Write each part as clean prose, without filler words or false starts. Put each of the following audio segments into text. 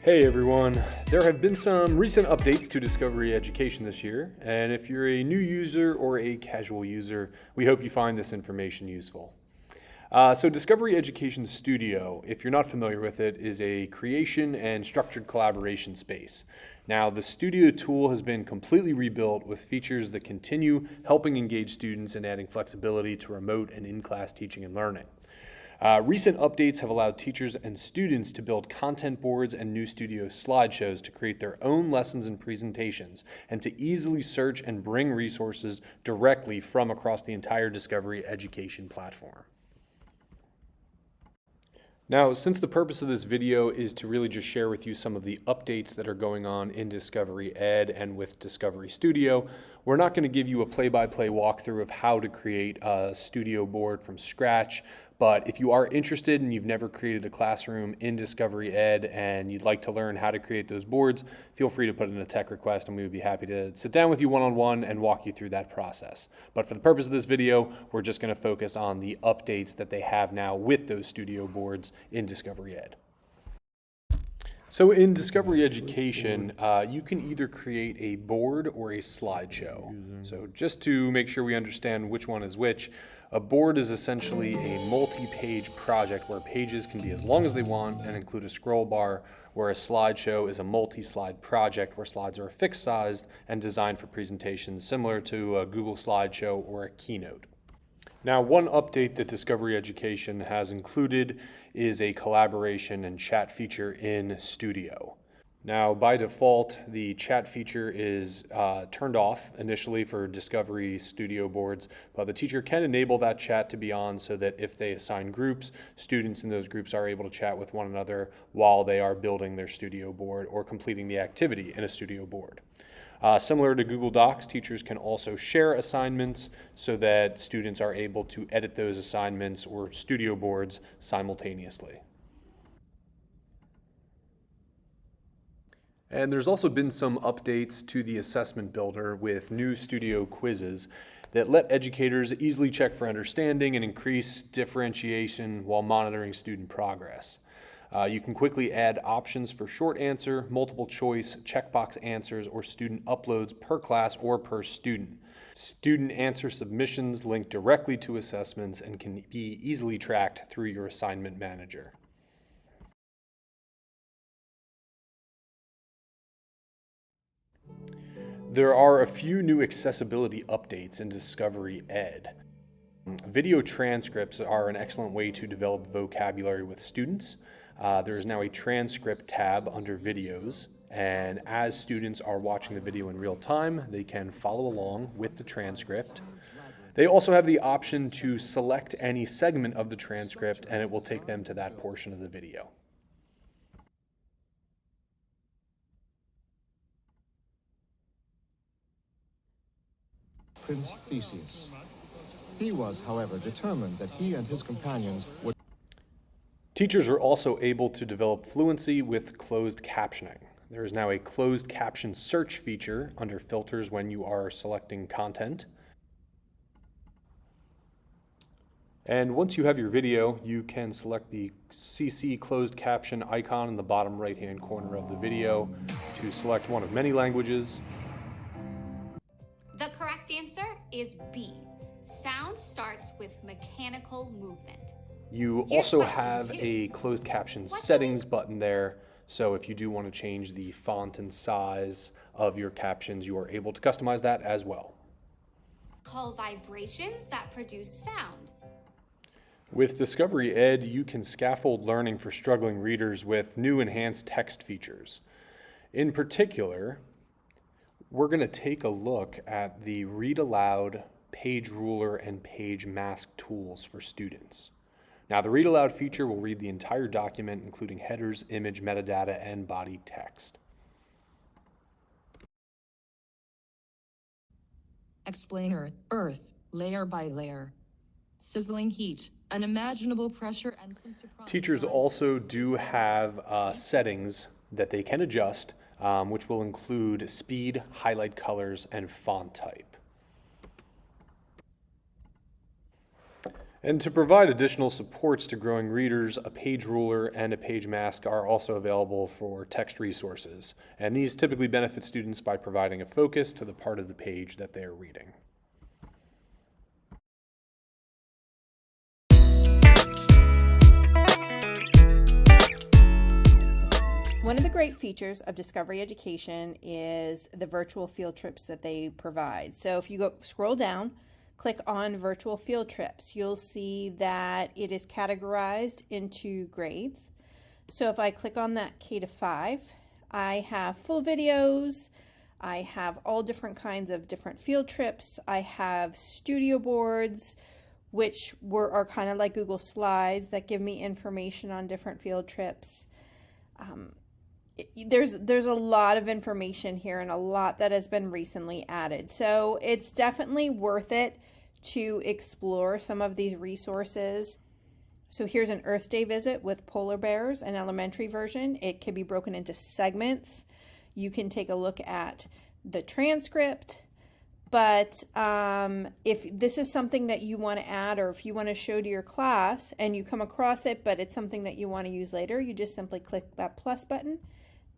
Hey everyone, there have been some recent updates to Discovery Education this year, and if you're a new user or a casual user, we hope you find this information useful. So Discovery Education Studio, if you're not familiar with it, is a creation and structured collaboration space. Now, the Studio tool has been completely rebuilt with features that continue helping engage students and adding flexibility to remote and in-class teaching and learning. Recent updates have allowed teachers and students to build content boards and new Studio slideshows to create their own lessons and presentations, and to easily search and bring resources directly from across the entire Discovery Education platform. Now, since the purpose of this video is to really just share with you some of the updates that are going on in Discovery Ed and with Discovery Studio, we're not going to give you a play-by-play walkthrough of how to create a Studio board from scratch, but if you are interested and you've never created a classroom in Discovery Ed and you'd like to learn how to create those boards, feel free to put in a tech request and we would be happy to sit down with you one-on-one and walk you through that process. But for the purpose of this video, we're just going to focus on the updates that they have now with those Studio boards in Discovery Ed. So in Discovery Education, you can either create a board or a slideshow. So just to make sure we understand which one is which, a board is essentially a multi-page project where pages can be as long as they want and include a scroll bar, where a slideshow is a multi-slide project where slides are fixed sized and designed for presentations similar to a Google slideshow or a keynote. Now, one update that Discovery Education has included is a collaboration and chat feature in Studio. Now, by default, the chat feature is turned off initially for Discovery Studio boards, but the teacher can enable that chat to be on so that if they assign groups, students in those groups are able to chat with one another while they are building their Studio board or completing the activity in a Studio board. Similar to Google Docs, teachers can also share assignments so that students are able to edit those assignments or Studio boards simultaneously. And there's also been some updates to the assessment builder with new Studio quizzes that let educators easily check for understanding and increase differentiation while monitoring student progress. You can quickly add options for short answer, multiple choice, checkbox answers, or student uploads per class or per student. Student answer submissions link directly to assessments and can be easily tracked through your assignment manager. There are a few new accessibility updates in Discovery Ed. Video transcripts are an excellent way to develop vocabulary with students. There is now a transcript tab under videos, and as students are watching the video in real time, they can follow along with the transcript. They also have the option to select any segment of the transcript, and it will take them to that portion of the video. Prince Theseus. He was, however, determined that he and his companions would. Teachers are also able to develop fluency with closed captioning. There is now a closed caption search feature under filters when you are selecting content. And once you have your video, you can select the CC closed caption icon in the bottom right-hand corner of the video to select one of many languages. The correct answer is B. Sound starts with mechanical movement. You Here's also question have 2. a closed caption settings button there. So if you do want to change the font and size of your captions, you are able to customize that as well. Call vibrations that produce sound. With Discovery Ed, you can scaffold learning for struggling readers with new enhanced text features. In particular, we're going to take a look at the Read Aloud, Page Ruler, and Page Mask tools for students. Now, the Read Aloud feature will read the entire document, including headers, image, metadata, and body text. Explainer, earth, layer by layer. Sizzling heat, unimaginable pressure and sensor. Teachers also do have settings that they can adjust, which will include speed, highlight colors, and font type. And to provide additional supports to growing readers, a page ruler and a page mask are also available for text resources. And these typically benefit students by providing a focus to the part of the page that they are reading. One of the great features of Discovery Education is the virtual field trips that they provide. So if you scroll down, click on virtual field trips, you'll see that it is categorized into grades. So if I click on that K-5, I have full videos, I have all different kinds of different field trips, I have studio boards, which are kind of like Google Slides that give me information on different field trips. There's a lot of information here and a lot that has been recently added. So it's definitely worth it to explore some of these resources. So here's an Earth Day visit with polar bears, an elementary version. It can be broken into segments. You can take a look at the transcript. But if this is something that you want to add, or if you want to show to your class and you come across it, but it's something that you want to use later, you just simply click that plus button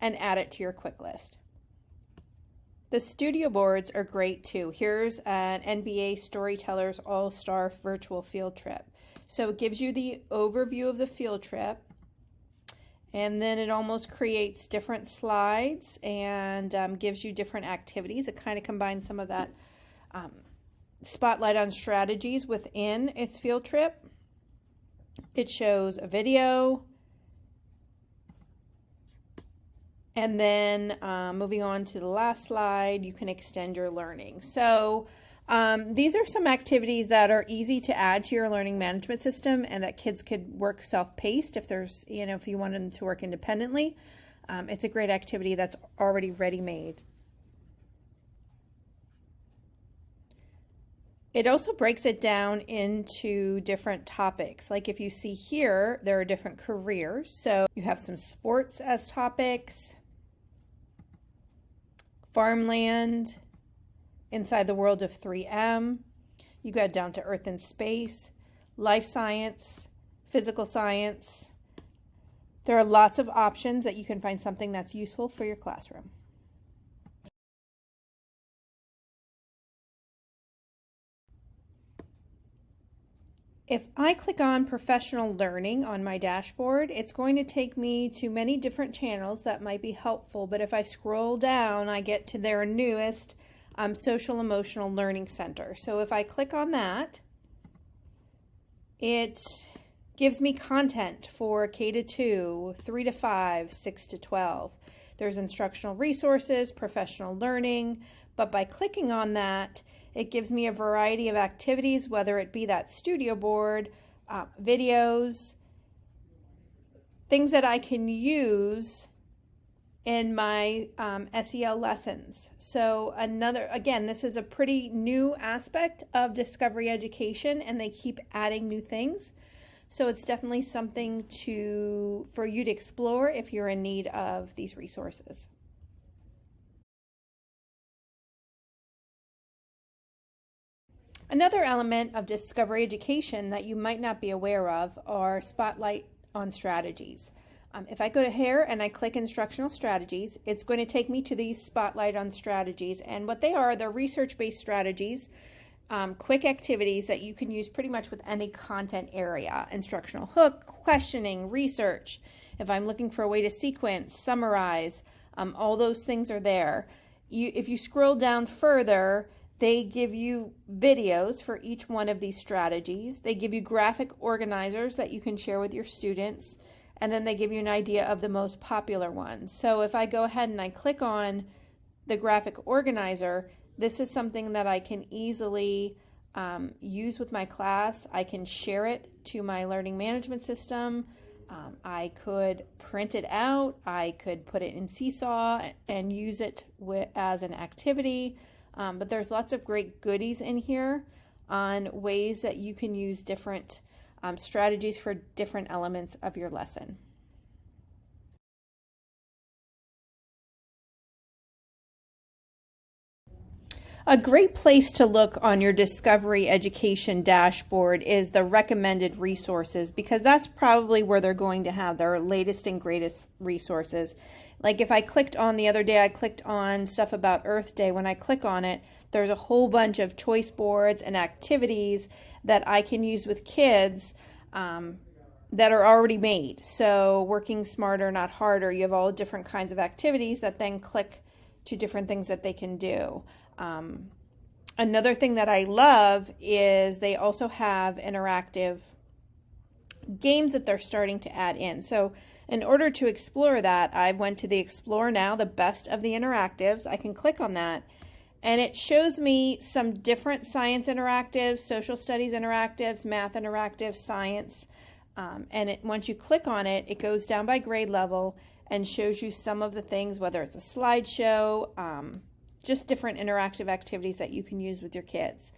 and add it to your quick list. The studio boards are great too. Here's an NBA Storytellers All-Star Virtual Field Trip. So it gives you the overview of the field trip, and then it almost creates different slides and gives you different activities. It kind of combines some of that spotlight on strategies within its field trip. It shows a video. And then moving on to the last slide, you can extend your learning. So these are some activities that are easy to add to your learning management system and that kids could work self-paced if you wanted them to work independently. It's a great activity that's already ready-made. It also breaks it down into different topics. Like if you see here, there are different careers. So you have some sports as topics, farmland, inside the world of 3M, you got down to Earth and space, life science, physical science. There are lots of options that you can find something that's useful for your classroom. If I click on professional learning on my dashboard, it's going to take me to many different channels that might be helpful, but if I scroll down, I get to their newest social emotional learning center. So if I click on that, it gives me content for K-2, 3-5, 6-12. There's instructional resources, professional learning, but by clicking on that, it gives me a variety of activities, whether it be that studio board, videos, things that I can use in my SEL lessons. So again, this is a pretty new aspect of Discovery Education, and they keep adding new things. So it's definitely something for you to explore if you're in need of these resources. Another element of Discovery Education that you might not be aware of are spotlight on strategies. If I go to here and I click instructional strategies, it's going to take me to these spotlight on strategies, and what they are, they're research-based strategies, quick activities that you can use pretty much with any content area. Instructional hook, questioning, research. If I'm looking for a way to sequence, summarize, all those things are there. If you scroll down further, they give you videos for each one of these strategies. They give you graphic organizers that you can share with your students, and then they give you an idea of the most popular ones. So if I go ahead and I click on the graphic organizer, this is something that I can easily use with my class. I can share it to my learning management system. I could print it out. I could put it in Seesaw and use it as an activity. But there's lots of great goodies in here on ways that you can use different strategies for different elements of your lesson. A great place to look on your Discovery Education dashboard is the recommended resources, because that's probably where they're going to have their latest and greatest resources. Like if I clicked on the other day, I clicked on stuff about Earth Day. When I click on it, there's a whole bunch of choice boards and activities that I can use with kids that are already made. So working smarter, not harder. You have all different kinds of activities that then click to different things that they can do. Another thing that I love is they also have interactive games that they're starting to add in. So in order to explore that, I went to the Explore Now, the best of the interactives. I can click on that, and it shows me some different science interactives, social studies interactives, math interactives, science. Once you click on it, it goes down by grade level and shows you some of the things, whether it's a slideshow, just different interactive activities that you can use with your kids.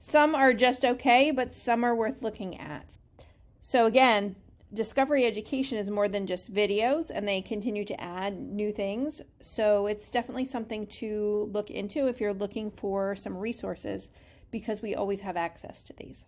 Some are just okay, but some are worth looking at. So again, Discovery Education is more than just videos, and they continue to add new things. So it's definitely something to look into if you're looking for some resources, because we always have access to these.